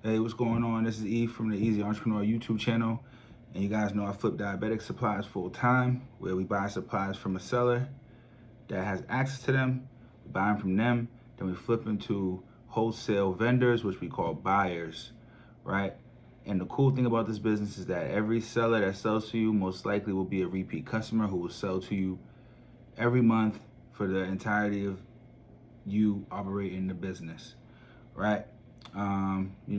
Hey, what's going on? This is E from the Easy Entrepreneur YouTube channel. And you guys know I flip diabetic supplies full time, where we buy supplies from a seller that has access to them. We buy them from them, then we flip them to wholesale vendors, which we call buyers, right? And the cool thing about this business is that every seller that sells to you most likely will be a repeat customer who will sell to you every month for the entirety of you operating the business, right?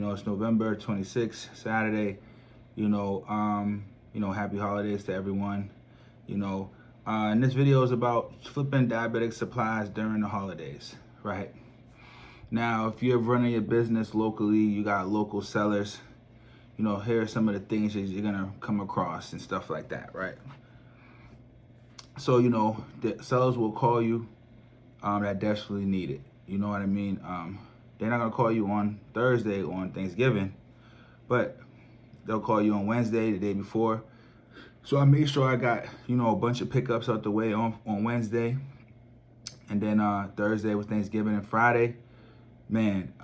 It's November 26th, Saturday. Happy holidays to everyone. And this video is about flipping diabetic supplies during the holidays, right? Now, if you're running your business locally, you got local sellers, here are some of the things that you're gonna come across and stuff like that, right? So, the sellers will call you that desperately need it. You know what I mean? They're not gonna call you on Thursday on Thanksgiving, but they'll call you on Wednesday, the day before. So I made sure I got, a bunch of pickups out the way on Wednesday. And then Thursday was Thanksgiving, and Friday, man,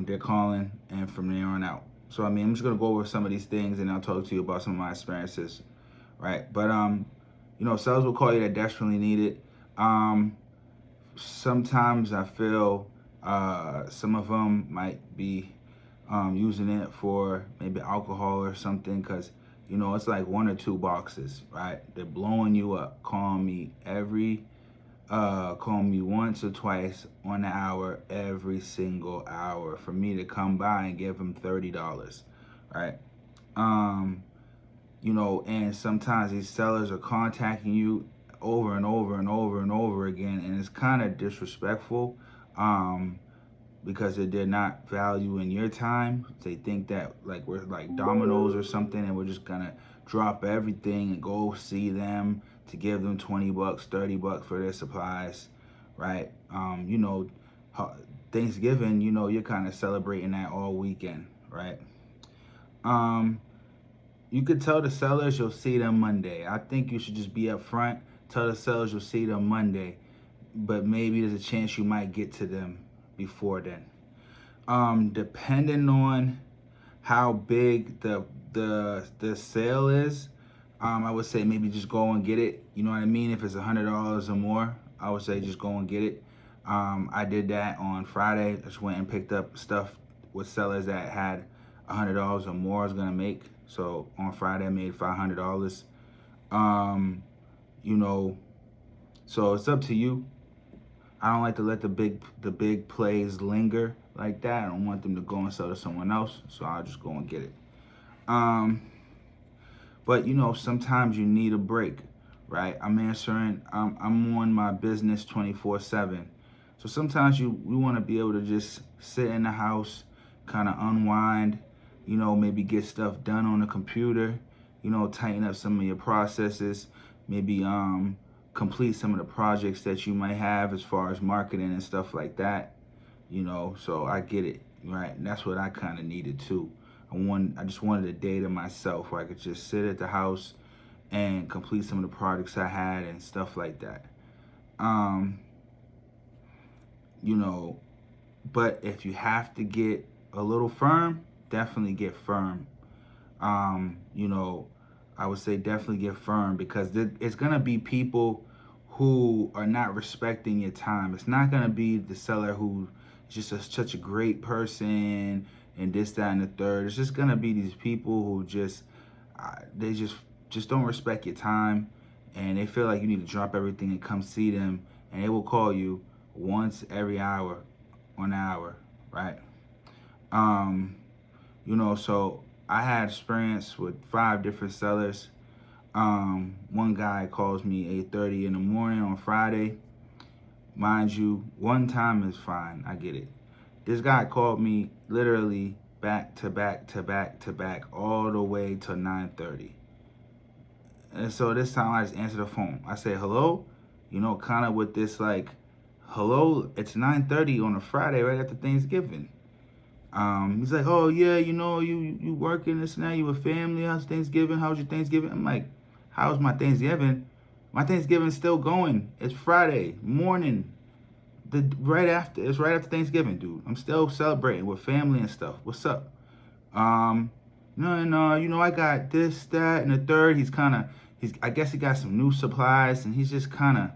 they're calling, and from there on out. So, I'm just gonna go over some of these things, and I'll talk to you about some of my experiences, right? But, sellers will call you that desperately need it. Sometimes I feel some of them might be using it for maybe alcohol or something, because it's like 1 or 2 boxes, right? They're blowing you up, calling me once or twice on the hour, every single hour, for me to come by and give them $30, right? And sometimes these sellers are contacting you over and over and over and over again, and it's kind of disrespectful, because they're not valuing your time. They think that like we're like dominoes or something, and we're just gonna drop everything and go see them to give them $20, $30 for their supplies, right? Thanksgiving, you're kind of celebrating that all weekend, right? You could tell the sellers you'll see them Monday. I think you should just be upfront. Tell the sellers you'll see them Monday, but maybe there's a chance you might get to them before then. Depending on how big the sale is, I would say maybe just go and get it. You know what I mean? If it's $100 or more, I would say just go and get it. I did that on Friday. I just went and picked up stuff with sellers that had $100 or more I was gonna make. So on Friday I made $500. So it's up to you. I don't like to let the big plays linger like that. I don't want them to go and sell to someone else, so I'll just go and get it. But sometimes you need a break, right? I'm on my business 24/7. So sometimes we want to be able to just sit in the house, kind of unwind, maybe get stuff done on the computer, tighten up some of your processes, maybe complete some of the projects that you might have as far as marketing and stuff like that, so I get it, right? And that's what I kind of needed too. I just wanted a day to myself where I could just sit at the house and complete some of the projects I had and stuff like that. But if you have to get a little firm, definitely get firm. I would say definitely get firm, because it's gonna be people who are not respecting your time. It's not gonna be the seller who is just such a great person and this, that, and the third. It's just gonna be these people who they just don't respect your time, and they feel like you need to drop everything and come see them, and they will call you once every hour on the hour, right? So I had experience with 5 different sellers. One guy calls me 8:30 in the morning on Friday. Mind you, one time is fine, I get it. This guy called me literally back to back to back to back all the way to 9:30. And so this time I just answered the phone. I say, hello, kind of with this like, hello, it's 9:30 on a Friday right after Thanksgiving. He's like, oh yeah, you working this and that, you with family, how's Thanksgiving, how's your Thanksgiving? I'm like, how's my Thanksgiving? My Thanksgiving's still going. It's Friday morning. It's right after Thanksgiving, dude. I'm still celebrating with family and stuff. What's up? No, I got this, that, and the third. I guess he got some new supplies, and he's just kind of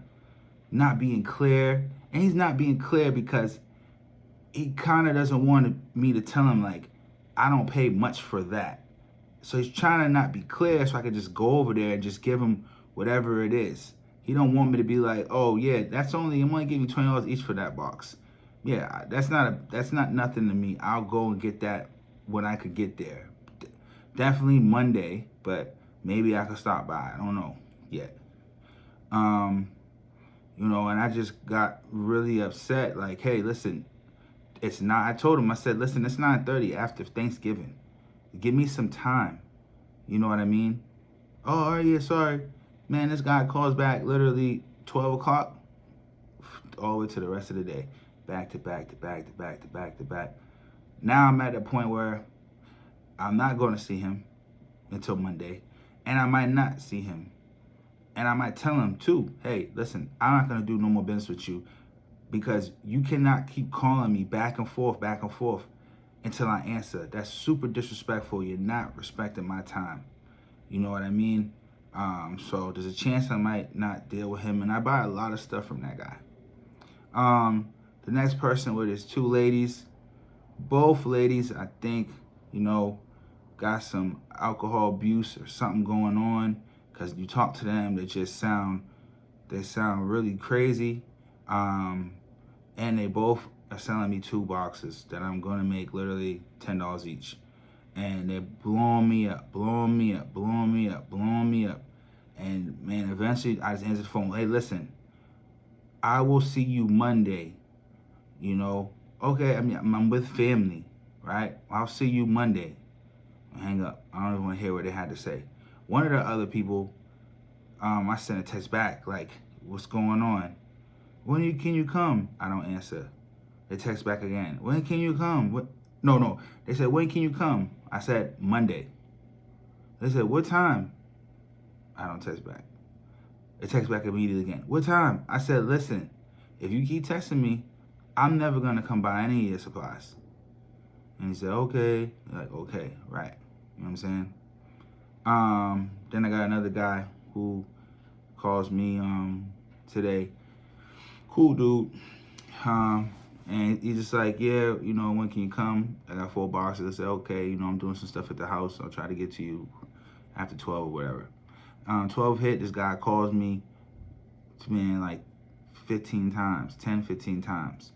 not being clear. And he's not being clear because he kind of doesn't want me to tell him, like, I don't pay much for that. So he's trying to not be clear so I can just go over there and just give him whatever it is. He don't want me to be like, oh yeah, I'm only giving you $20 each for that box. Yeah, that's not nothing to me. I'll go and get that when I could get there. Definitely Monday, but maybe I could stop by. I don't know yet. And I just got really upset. Like, hey, listen, it's not. I told him, I said, listen, it's 9:30 after Thanksgiving. Give me some time. You know what I mean? Oh, all right, yeah, sorry. Man, this guy calls back literally 12 o'clock all the way to the rest of the day. Back to back to back to back to back to back. Now I'm at a point where I'm not going to see him until Monday. And I might not see him. And I might tell him too, hey, listen, I'm not going to do no more business with you because you cannot keep calling me back and forth until I answer. That's super disrespectful. You're not respecting my time. You know what I mean? So there's a chance I might not deal with him. And I buy a lot of stuff from that guy. The next person with his two ladies. Both ladies, I think, got some alcohol abuse or something going on. Because you talk to them, they sound really crazy. And they both are selling me 2 boxes that I'm going to make literally $10 each. And they're blowing me up. And, man, eventually I just answered the phone. Hey, listen, I will see you Monday. Okay, I'm with family, right? I'll see you Monday. Hang up. I don't even want to hear what they had to say. One of the other people, I sent a text back, like, what's going on? Can you come? I don't answer. They text back again. When can you come? What? No. They said, when can you come? I said, Monday. They said, what time? I don't text back. They text back immediately again. What time? I said, listen, if you keep texting me, I'm never going to come buy any of your supplies. And he said, okay. Like, okay, right. You know what I'm saying? Then I got another guy who calls me today. Cool dude. And he's just like, yeah, when can you come? I got 4 boxes. I said, okay, I'm doing some stuff at the house. I'll try to get to you after 12 or whatever. 12 hit, this guy calls me, man, like 15 times, 10, 15 times.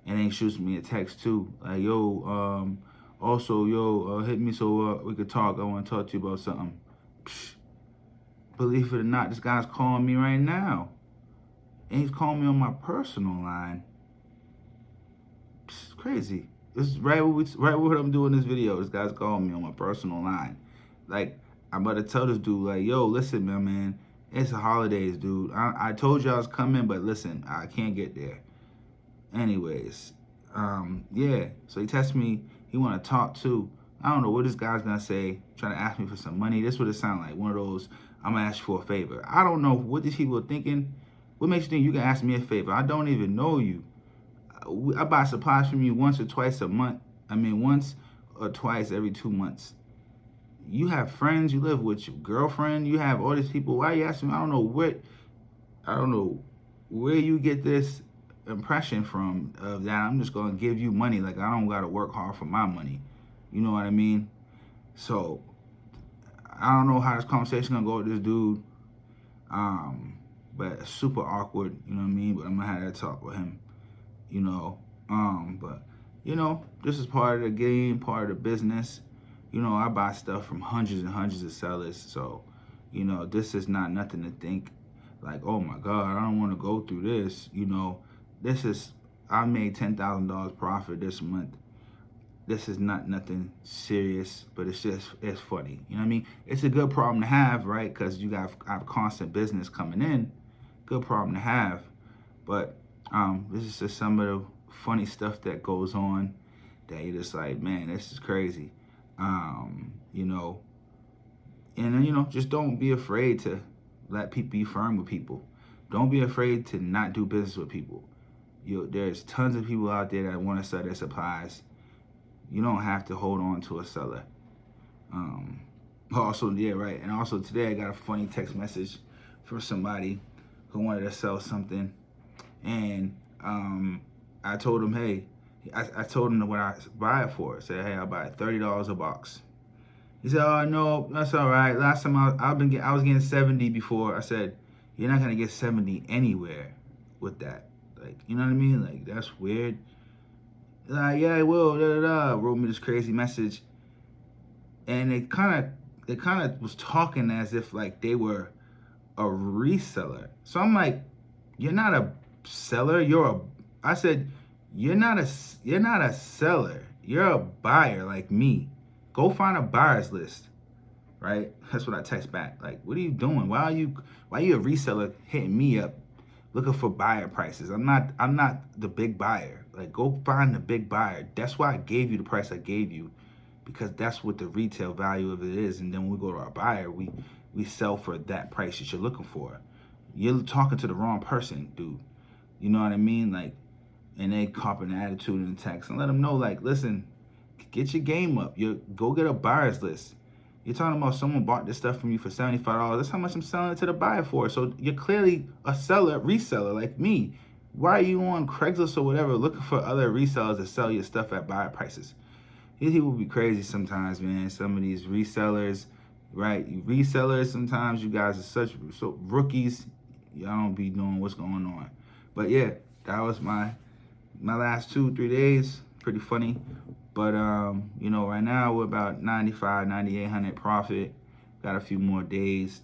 And then he shoots me a text too. Like, yo, hit me so we could talk. I want to talk to you about something. Psh, believe it or not, this guy's calling me right now. And he's calling me on my personal line. It's crazy. This is right what I'm doing this video. This guy's calling me on my personal line. Like, I'm about to tell this dude, like, yo, listen, man, it's the holidays, dude. I told you I was coming, but listen, I can't get there. Anyways, yeah. So he texted me. He want to talk too. I don't know what this guy's gonna say. Trying to ask me for some money. This would have sounded like one of those. I'm gonna ask you for a favor. I don't know what these people are thinking. What makes you think you can ask me a favor? I don't even know you. I buy supplies from you once or twice a month. Once or twice every 2 months. You have friends. You live with your girlfriend. You have all these people. Why are you asking me? I don't know where you get this impression from of that I'm just gonna give you money. Like, I don't gotta work hard for my money. You know what I mean? So I don't know how this conversation gonna go with this dude. But it's super awkward, you know what I mean? But I'm gonna have that talk with him. But this is part of the game, part of the business. I buy stuff from hundreds and hundreds of sellers. So, this is not nothing to think like, oh my God, I don't want to go through this. I made $10,000 profit this month. This is not nothing serious, but it's funny. You know what I mean? It's a good problem to have, right? Because you have constant business coming in. Good problem to have. But this is just some of the funny stuff that goes on that you're just like, man, this is crazy. Just don't be afraid to let people be firm with people. Don't be afraid to not do business with people. There's tons of people out there that want to sell their supplies. You don't have to hold on to a seller. Also, yeah, right. And also today I got a funny text message from somebody who wanted to sell something, and I told him, hey, I told him what I buy it for. I said, hey, I'll buy it $30 a box. He said, oh no, that's all right. Last time I was getting 70 before. I said, you're not gonna get 70 anywhere with that. Like, you know what I mean? Like, that's weird. Like, yeah, I will. Da, da, da. Wrote me this crazy message, and it kind of was talking as if like they were a reseller. So I'm like, you're not a seller. I said, you're not a seller. You're a buyer like me. Go find a buyer's list, right? That's what I text back. Like, what are you doing? Why are you a reseller hitting me up looking for buyer prices? I'm not the big buyer. Like, go find the big buyer. That's why I gave you the price I gave you, because that's what the retail value of it is. And then when we go to our buyer, we sell for that price that you're looking for. You're talking to the wrong person, dude. You know what I mean? Like, and they cop an attitude in the text and let them know, like, listen, get your game up. Go get a buyer's list. You're talking about someone bought this stuff from you for $75. That's how much I'm selling it to the buyer for. So you're clearly a reseller like me. Why are you on Craigslist or whatever looking for other resellers to sell your stuff at buyer prices? These people be crazy sometimes, man. Some of these resellers, right? Resellers, sometimes you guys are so rookies. Y'all don't be knowing what's going on. But yeah, that was my last 2-3 days. Pretty funny. But right now we're about 9,800 profit. Got a few more days.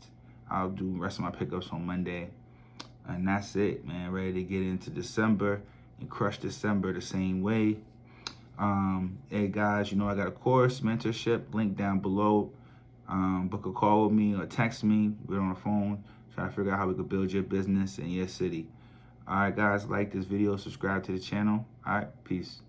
I'll do the rest of my pickups on Monday. And that's it, man. Ready to get into December and crush December the same way. Hey guys, I got a course, mentorship, link down below. Book a call with me or text me. We're on the phone. Try to figure out how we could build your business in your city. All right, guys, like this video, subscribe to the channel. All right, peace.